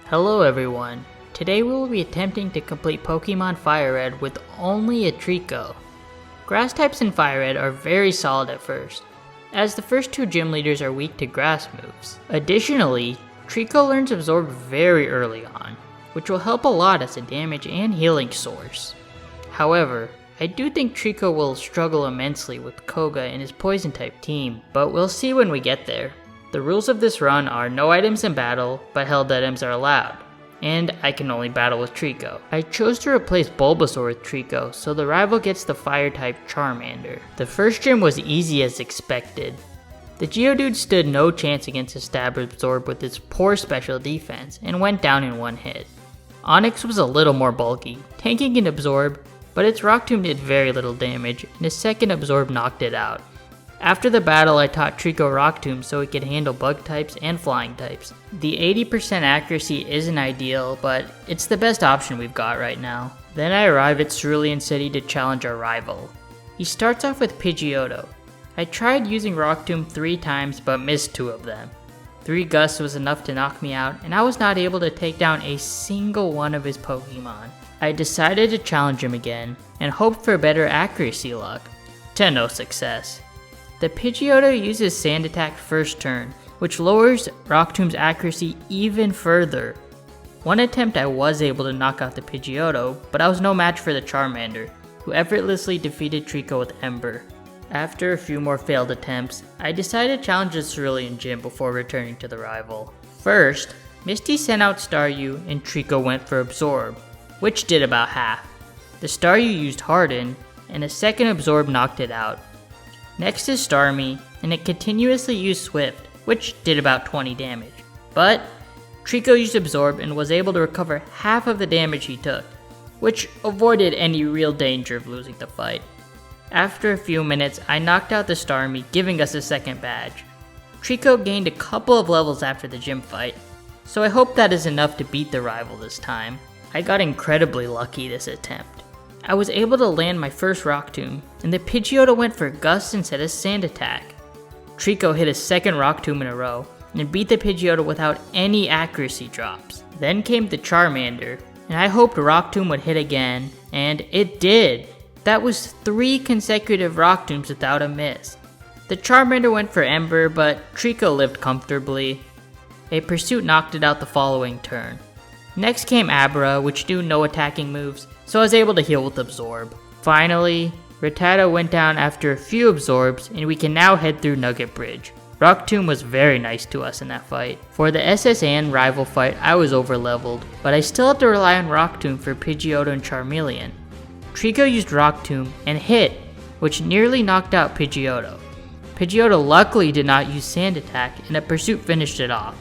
Hello everyone, today we will be attempting to complete Pokemon Firered with only a Treecko. Grass types in Firered are very solid at first, as the first two gym leaders are weak to grass moves. Additionally, Treecko learns Absorb very early on, which will help a lot as a damage and healing source. However, I do think Treecko will struggle immensely with Koga and his poison type team, but we'll see when we get there. The rules of this run are no items in battle, but held items are allowed, and I can only battle with Treecko. I chose to replace Bulbasaur with Treecko, so the rival gets the fire type Charmander. The first gym was easy as expected. The Geodude stood no chance against a Stab Absorb with its poor special defense, and went down in one hit. Onix was a little more bulky, tanking an Absorb, but its Rock Tomb did very little damage, and a second Absorb knocked it out. After the battle, I taught Treecko Rock Tomb so it could handle bug types and flying types. The 80% accuracy isn't ideal, but it's the best option we've got right now. Then I arrive at Cerulean City to challenge our rival. He starts off with Pidgeotto. I tried using Rock Tomb 3 times but missed 2 of them. 3 gusts was enough to knock me out, and I was not able to take down a single one of his Pokemon. I decided to challenge him again, and hoped for better accuracy luck. To no success. The Pidgeotto uses Sand Attack first turn, which lowers Rock Tomb's accuracy even further. One attempt I was able to knock out the Pidgeotto, but I was no match for the Charmander, who effortlessly defeated Treecko with Ember. After a few more failed attempts, I decided to challenge the Cerulean Gym before returning to the rival. First, Misty sent out Staryu and Treecko went for Absorb, which did about half. The Staryu used Harden, and a second Absorb knocked it out. Next is Starmie, and it continuously used Swift, which did about 20 damage. But Treecko used Absorb and was able to recover half of the damage he took, which avoided any real danger of losing the fight. After a few minutes, I knocked out the Starmie, giving us a second badge. Treecko gained a couple of levels after the gym fight, so I hope that is enough to beat the rival this time. I got incredibly lucky this attempt. I was able to land my first Rock Tomb, and the Pidgeotto went for Gust instead of Sand Attack. Treecko hit a second Rock Tomb in a row, and beat the Pidgeotto without any accuracy drops. Then came the Charmander, and I hoped Rock Tomb would hit again, and it did! That was 3 consecutive Rock Tombs without a miss. The Charmander went for Ember, but Treecko lived comfortably. A Pursuit knocked it out the following turn. Next came Abra, which do no attacking moves, so I was able to heal with Absorb. Finally, Rattata went down after a few Absorbs, and we can now head through Nugget Bridge. Rock Tomb was very nice to us in that fight. For the Ssn Rival fight, I was overleveled, but I still had to rely on Rock Tomb for Pidgeotto and Charmeleon. Treecko used Rock Tomb and hit, which nearly knocked out Pidgeotto. Pidgeotto luckily did not use Sand Attack, and a Pursuit finished it off.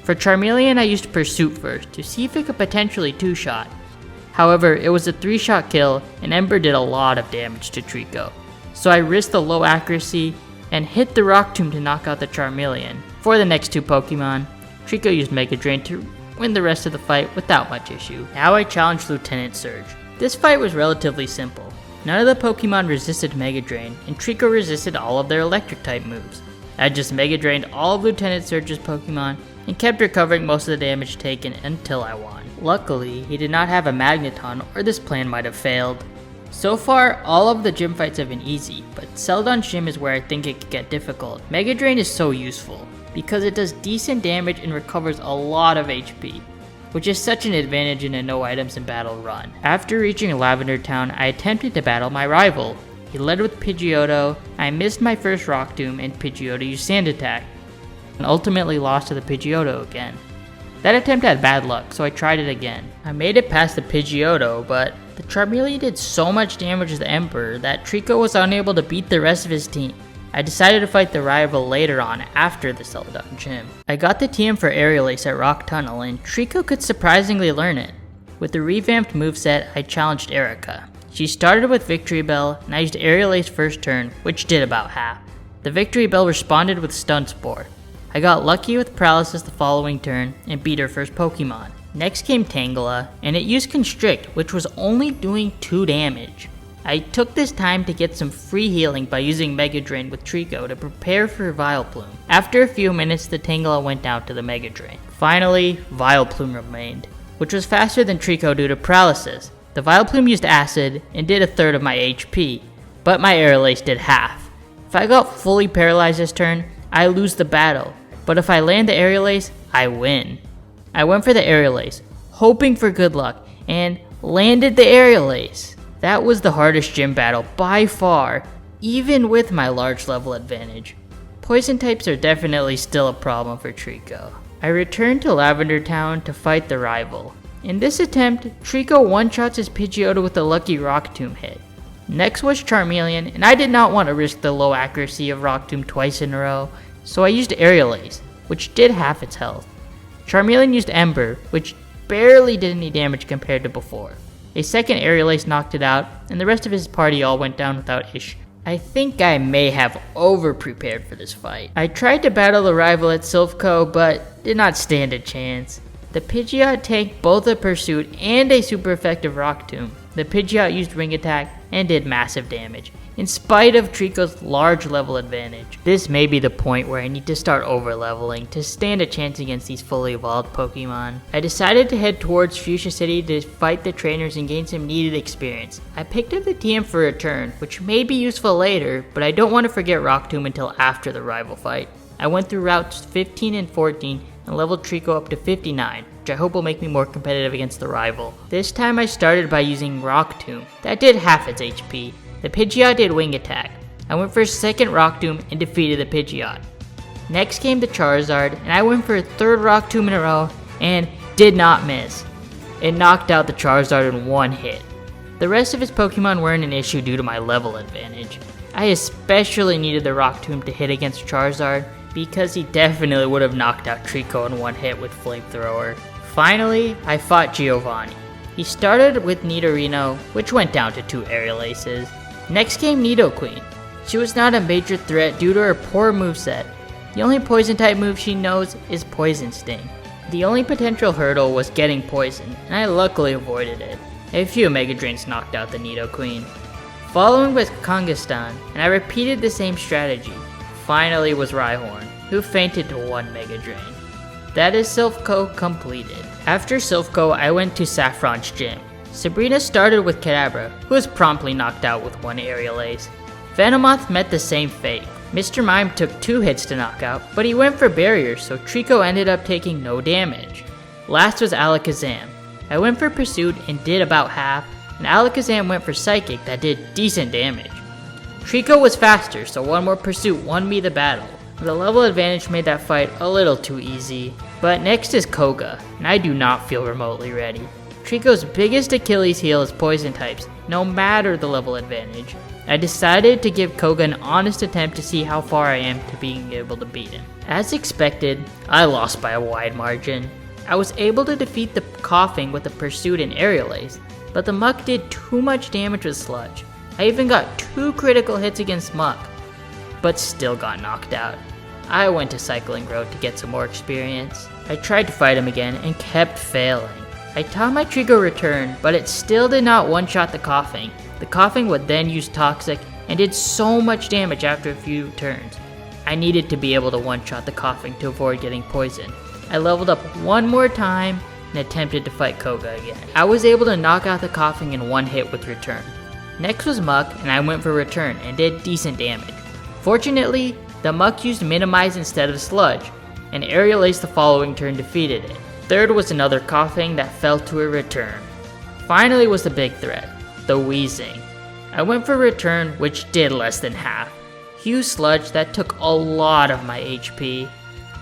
For Charmeleon, I used Pursuit first to see if it could potentially 2-shot. However, it was a 3-shot kill, and Ember did a lot of damage to Treecko. So I risked the low accuracy and hit the Rock Tomb to knock out the Charmeleon. For the next 2 Pokemon, Treecko used Mega Drain to win the rest of the fight without much issue. Now I challenged Lieutenant Surge. This fight was relatively simple. None of the Pokemon resisted Mega Drain, and Treecko resisted all of their electric type moves. I just Mega Drained all of Lieutenant Surge's Pokemon, and kept recovering most of the damage taken until I won. Luckily, he did not have a Magneton, or this plan might have failed. So far, all of the gym fights have been easy, but Celadon's gym is where I think it could get difficult. Mega Drain is so useful, because it does decent damage and recovers a lot of HP, which is such an advantage in a no items in battle run. After reaching Lavender Town, I attempted to battle my rival. He led with Pidgeotto, I missed my first Rock Tomb, and Pidgeotto used Sand Attack, and ultimately lost to the Pidgeotto again. That attempt had bad luck, so I tried it again. I made it past the Pidgeotto, but the Charmeleon did so much damage to the Emperor that Treecko was unable to beat the rest of his team. I decided to fight the rival later on after the Celadon Gym. I got the TM for Aerial Ace at Rock Tunnel, and Treecko could surprisingly learn it. With the revamped moveset, I challenged Erica. She started with Victory Bell, and I used Aerial Ace first turn, which did about half. The Victory Bell responded with Stun Spore. I got lucky with Paralysis the following turn, and beat her first Pokemon. Next came Tangela, and it used Constrict, which was only doing 2 damage. I took this time to get some free healing by using Mega Drain with Treecko to prepare for Vileplume. After a few minutes, the Tangela went down to the Mega Drain. Finally, Vileplume remained, which was faster than Treecko due to paralysis. The Vileplume used Acid and did a third of my HP, but my Aerial Ace did half. If I got fully paralyzed this turn, I lose the battle, but if I land the Aerial Ace, I win. I went for the Aerial Ace, hoping for good luck, and landed the Aerial Ace. That was the hardest gym battle by far, even with my large level advantage. Poison types are definitely still a problem for Treecko. I returned to Lavender Town to fight the rival. In this attempt, Treecko one-shots his Pidgeotto with a lucky Rock Tomb hit. Next was Charmeleon, and I did not want to risk the low accuracy of Rock Tomb twice in a row, so I used Aerial Ace, which did half its health. Charmeleon used Ember, which barely did any damage compared to before. A second Aerial Ace knocked it out, and the rest of his party all went down without issue. I think I may have over-prepared for this fight. I tried to battle the rival at Silphco, but did not stand a chance. The Pidgeot tanked both a Pursuit and a super effective Rock Tomb. The Pidgeot used Ring Attack and did massive damage, in spite of Treecko's large level advantage. This may be the point where I need to start over-leveling to stand a chance against these fully evolved Pokemon. I decided to head towards Fuchsia City to fight the trainers and gain some needed experience. I picked up the TM for Return, which may be useful later, but I don't want to forget Rock Tomb until after the rival fight. I went through routes 15 and 14 and leveled Treecko up to 59, which I hope will make me more competitive against the rival. This time I started by using Rock Tomb. That did half its HP. The Pidgeot did Wing Attack. I went for a second Rock Tomb and defeated the Pidgeot. Next came the Charizard, and I went for a third Rock Tomb in a row and did not miss. It knocked out the Charizard in one hit. The rest of his Pokemon weren't an issue due to my level advantage. I especially needed the Rock Tomb to hit against Charizard, because he definitely would have knocked out Treecko in one hit with Flamethrower. Finally, I fought Giovanni. He started with Nidorino, which went down to 2 Aerial Aces. Next came Neato Queen. She was not a major threat due to her poor moveset. The only poison type move she knows is Poison Sting. The only potential hurdle was getting poisoned, and I luckily avoided it. A few Mega Drains knocked out the Neato Queen. Following was Kangaskhan, and I repeated the same strategy. Finally was Rhyhorn, who fainted to 1 Mega Drain. That is Silphco completed. After Silphco, I went to Saffron's gym. Sabrina started with Kadabra, who was promptly knocked out with 1 Aerial Ace. Venomoth met the same fate. Mr. Mime took 2 hits to knock out, but he went for barriers, so Treecko ended up taking no damage. Last was Alakazam. I went for Pursuit and did about half, and Alakazam went for Psychic that did decent damage. Treecko was faster, so 1 more Pursuit won me the battle. The level advantage made that fight a little too easy. But next is Koga, and I do not feel remotely ready. Treecko's biggest Achilles heel is poison types, no matter the level advantage. I decided to give Koga an honest attempt to see how far I am to being able to beat him. As expected, I lost by a wide margin. I was able to defeat the Coughing with a Pursuit and Aerial Ace, but the Muck did too much damage with Sludge. I even got 2 critical hits against Muck, but still got knocked out. I went to Cycling Road to get some more experience. I tried to fight him again and kept failing. I taught my Treecko Return, but it still did not one-shot the Coughing. The Coughing would then use Toxic and did so much damage after a few turns. I needed to be able to one-shot the Coughing to avoid getting poisoned. I leveled up 1 more time and attempted to fight Koga again. I was able to knock out the Coughing in 1 hit with Return. Next was Muck, and I went for Return and did decent damage. Fortunately, the Muck used Minimize instead of Sludge, and Aerial Ace the following turn defeated it. Third was another Coughing that fell to a Return. Finally was the big threat, the Wheezing. I went for Return, which did less than half. He used Sludge that took a lot of my HP.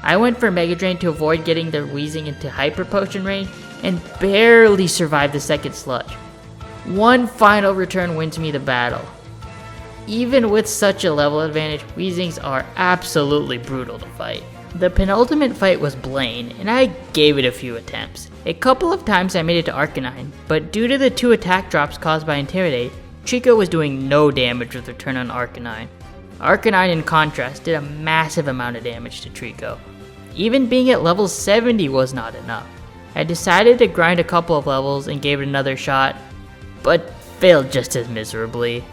I went for Mega Drain to avoid getting the Wheezing into Hyper Potion range, and barely survived the second Sludge. 1 final Return wins me the battle. Even with such a level advantage, Wheezings are absolutely brutal to fight. The penultimate fight was Blaine, and I gave it a few attempts. A couple of times I made it to Arcanine, but due to the 2 attack drops caused by Intimidate, Treecko was doing no damage with Return on Arcanine. Arcanine, in contrast, did a massive amount of damage to Treecko. Even being at level 70 was not enough. I decided to grind a couple of levels and gave it another shot, but failed just as miserably.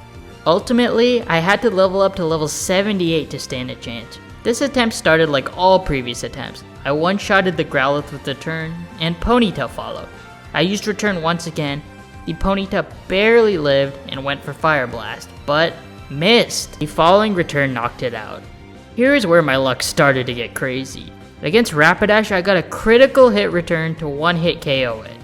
Ultimately, I had to level up to level 78 to stand a chance. This attempt started like all previous attempts. I one-shotted the Growlithe with the turn, and Ponyta followed. I used return once again. The Ponyta barely lived and went for Fire Blast, but missed. The following return knocked it out. Here is where my luck started to get crazy. Against Rapidash, I got a critical hit return to one-hit KO it.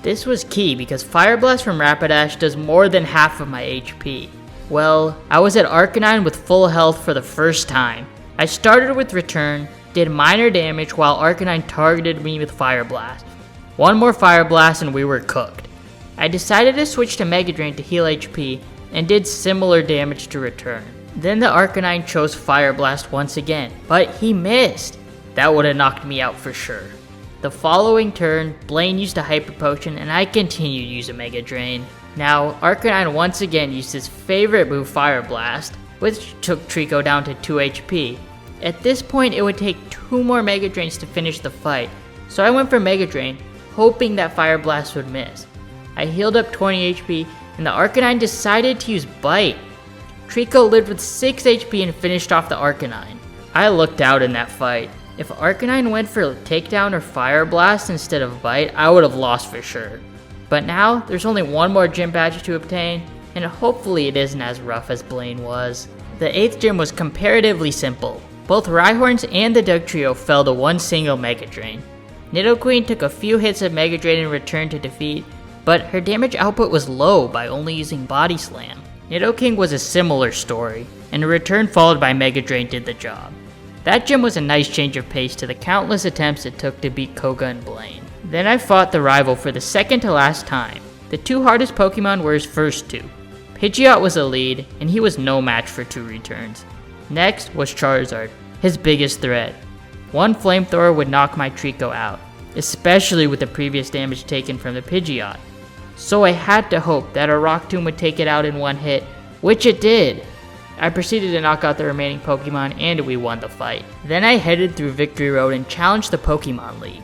This was key because Fire Blast from Rapidash does more than half of my HP. Well, I was at Arcanine with full health for the first time. I started with return, did minor damage while Arcanine targeted me with Fire Blast. One more Fire Blast and we were cooked. I decided to switch to Mega Drain to heal HP and did similar damage to return. Then the Arcanine chose Fire Blast once again, but he missed. That would have knocked me out for sure. The following turn, Blaine used a Hyper Potion and I continued using Mega Drain. Now, Arcanine once again used his favorite move Fire Blast, which took Treecko down to 2 HP. At this point, it would take 2 more Mega Drains to finish the fight, so I went for Mega Drain, hoping that Fire Blast would miss. I healed up 20 HP, and the Arcanine decided to use Bite. Treecko lived with 6 HP and finished off the Arcanine. I looked out in that fight. If Arcanine went for Takedown or Fire Blast instead of Bite, I would have lost for sure. But now, there's only one more gym badge to obtain, and hopefully it isn't as rough as Blaine was. The 8th gym was comparatively simple. Both Rhyhorns and the Dugtrio fell to one single Mega Drain. Neato Queen took a few hits of Mega Drain in return to defeat, but her damage output was low by only using Body Slam. Neato King was a similar story, and a return followed by Mega Drain did the job. That gym was a nice change of pace to the countless attempts it took to beat Koga and Blaine. Then I fought the rival for the second to last time. The 2 hardest Pokemon were his first 2. Pidgeotto was a lead, and he was no match for 2 returns. Next was Charizard, his biggest threat. One Flamethrower would knock my Treecko out, especially with the previous damage taken from the Pidgeotto. So I had to hope that a Rock Tomb would take it out in one hit, which it did. I proceeded to knock out the remaining Pokemon and we won the fight. Then I headed through Victory Road and challenged the Pokemon League.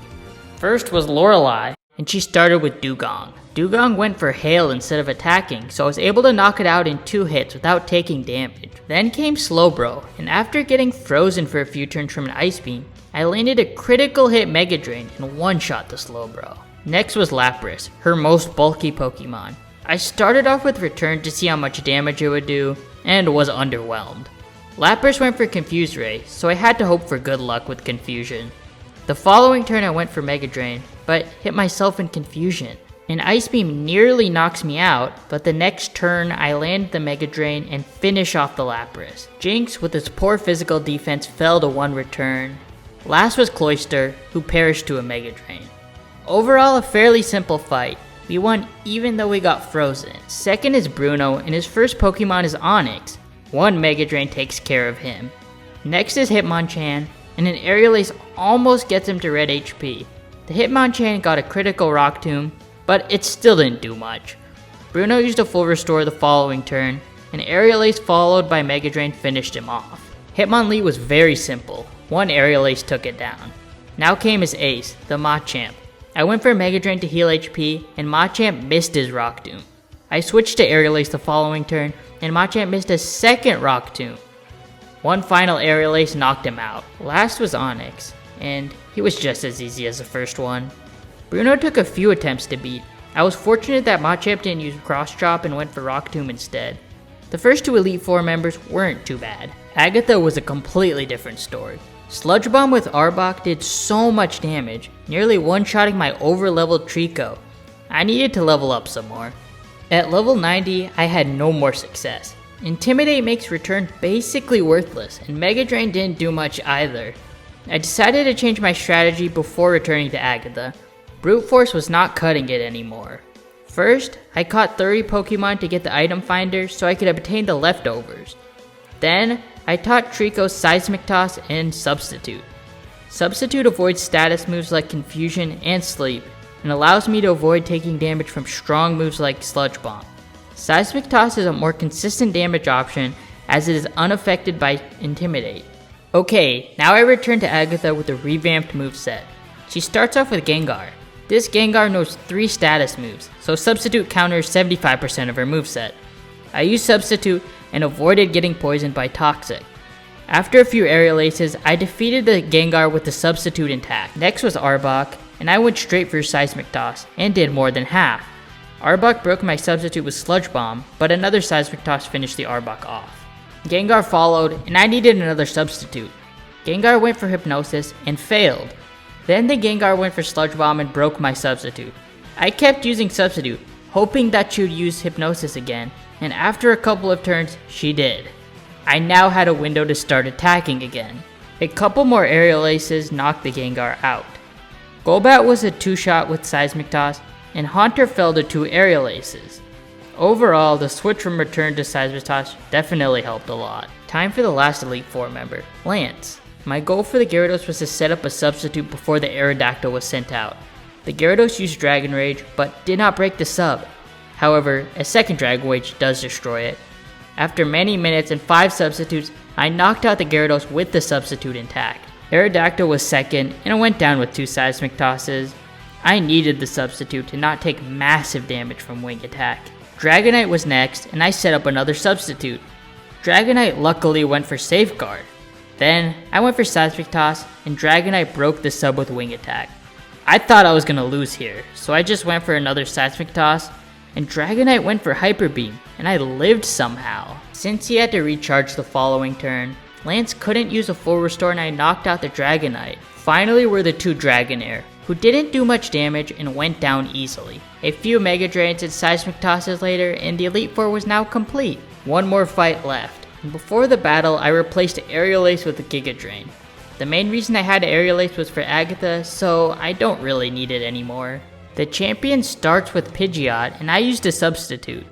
First was Lorelei, and she started with Dugong. Dugong went for Hail instead of attacking, so I was able to knock it out in 2 hits without taking damage. Then came Slowbro, and after getting frozen for a few turns from an Ice Beam, I landed a critical hit Mega Drain and one-shot the Slowbro. Next was Lapras, her most bulky Pokemon. I started off with Return to see how much damage it would do, and was underwhelmed. Lapras went for Confuse Ray, so I had to hope for good luck with Confusion. The following turn I went for Mega Drain, but hit myself in Confusion. An Ice Beam nearly knocks me out, but the next turn I land the Mega Drain and finish off the Lapras. Jinx, with its poor physical defense, fell to 1 return. Last was Cloyster, who perished to a Mega Drain. Overall, a fairly simple fight. We won even though we got frozen. Second is Bruno, and his first Pokemon is Onix. 1 Mega Drain takes care of him. Next is Hitmonchan, and an Aerial Ace almost gets him to red HP. The Hitmonchan got a critical Rock Tomb, but it still didn't do much. Bruno used a full restore the following turn, and Aerial Ace followed by Mega Drain finished him off. Hitmonlee was very simple. 1 Aerial Ace took it down. Now came his ace, the Machamp. I went for Mega Drain to heal HP, and Machamp missed his Rock Tomb. I switched to Aerial Ace the following turn, and Machamp missed a second Rock Tomb. 1 final Aerial Ace knocked him out. Last was Onix, and he was just as easy as the first one. Bruno took a few attempts to beat. I was fortunate that Machamp didn't use Cross Chop and went for Rock Tomb instead. The first 2 Elite Four members weren't too bad. Agatha was a completely different story. Sludge Bomb with Arbok did so much damage, nearly one-shotting my over-leveled Treecko. I needed to level up some more. At level 90, I had no more success. Intimidate makes return basically worthless, and Mega Drain didn't do much either. I decided to change my strategy before returning to Agatha. Brute Force was not cutting it anymore. First, I caught 30 Pokemon to get the item finder so I could obtain the leftovers. Then, I taught Treecko Seismic Toss and Substitute. Substitute avoids status moves like Confusion and Sleep, and allows me to avoid taking damage from strong moves like Sludge Bomb. Seismic Toss is a more consistent damage option as it is unaffected by Intimidate. Okay, now I return to Agatha with a revamped moveset. She starts off with Gengar. This Gengar knows 3 status moves, so Substitute counters 75% of her moveset. I used Substitute and avoided getting poisoned by Toxic. After a few Aerial Aces, I defeated the Gengar with the Substitute intact. Next was Arbok, and I went straight for Seismic Toss, and did more than half. Arbok broke my Substitute with Sludge Bomb, but another Seismic Toss finished the Arbok off. Gengar followed, and I needed another Substitute. Gengar went for Hypnosis, and failed. Then the Gengar went for Sludge Bomb and broke my Substitute. I kept using Substitute, hoping that she would use Hypnosis again, and after a couple of turns, she did. I now had a window to start attacking again. A couple more Aerial Aces knocked the Gengar out. Golbat was a 2-shot with Seismic Toss, and Haunter fell to 2 Aerial Aces. Overall, the switch from Return to Seismic Toss definitely helped a lot. Time for the last Elite Four member, Lance. My goal for the Gyarados was to set up a substitute before the Aerodactyl was sent out. The Gyarados used Dragon Rage, but did not break the sub. However, a second Dragon Rage does destroy it. After many minutes and 5 substitutes, I knocked out the Gyarados with the substitute intact. Aerodactyl was second, and it went down with 2 Seismic Tosses. I needed the substitute to not take massive damage from Wing Attack. Dragonite was next, and I set up another substitute. Dragonite luckily went for Safeguard. Then, I went for Seismic Toss, and Dragonite broke the sub with Wing Attack. I thought I was gonna lose here, so I just went for another Seismic Toss, and Dragonite went for Hyper Beam, and I lived somehow. Since he had to recharge the following turn, Lance couldn't use a full restore and I knocked out the Dragonite. Finally were the 2 Dragonair, who didn't do much damage and went down easily. A few Mega Drains and Seismic Tosses later, and the Elite Four was now complete. One more fight left. Before the battle, I replaced Aerial Ace with a Giga Drain. The main reason I had Aerial Ace was for Agatha, so I don't really need it anymore. The champion starts with Pidgeot, and I used a substitute.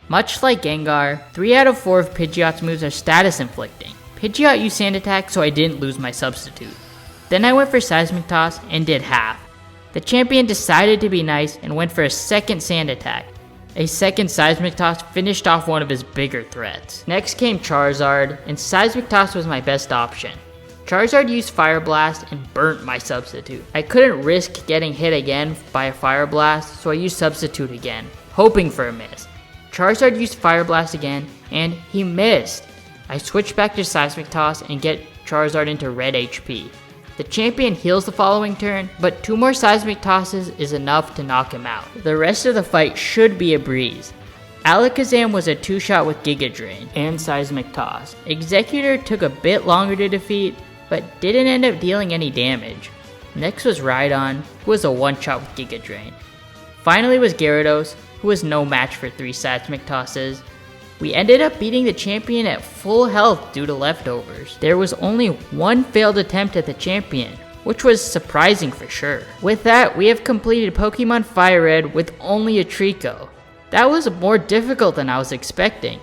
Much like Gengar, 3 out of 4 of Pidgeot's moves are status inflicting. Pidgeot used Sand Attack, so I didn't lose my substitute. Then I went for Seismic Toss and did half. The champion decided to be nice and went for a second Sand Attack. A second Seismic Toss finished off one of his bigger threats. Next came Charizard, and Seismic Toss was my best option. Charizard used Fire Blast and burnt my substitute. I couldn't risk getting hit again by a Fire Blast, so I used Substitute again, hoping for a miss. Charizard used Fire Blast again, and he missed. I switched back to Seismic Toss and get Charizard into red HP. The champion heals the following turn, but 2 more Seismic Tosses is enough to knock him out. The rest of the fight should be a breeze. Alakazam was a 2-shot with Giga Drain and Seismic Toss. Executor took a bit longer to defeat, but didn't end up dealing any damage. Next was Rhydon, who was a 1-shot with Giga Drain. Finally was Gyarados, who was no match for 3 Seismic Tosses. We ended up beating the champion at full health due to leftovers. There was only 1 failed attempt at the champion, which was surprising for sure. With that, we have completed Pokemon Firered with only a Treecko. That was more difficult than I was expecting.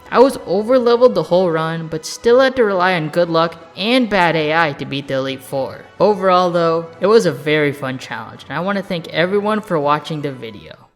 I was over-leveled the whole run, but still had to rely on good luck and bad AI to beat the Elite Four. Overall though, it was a very fun challenge, and I want to thank everyone for watching the video.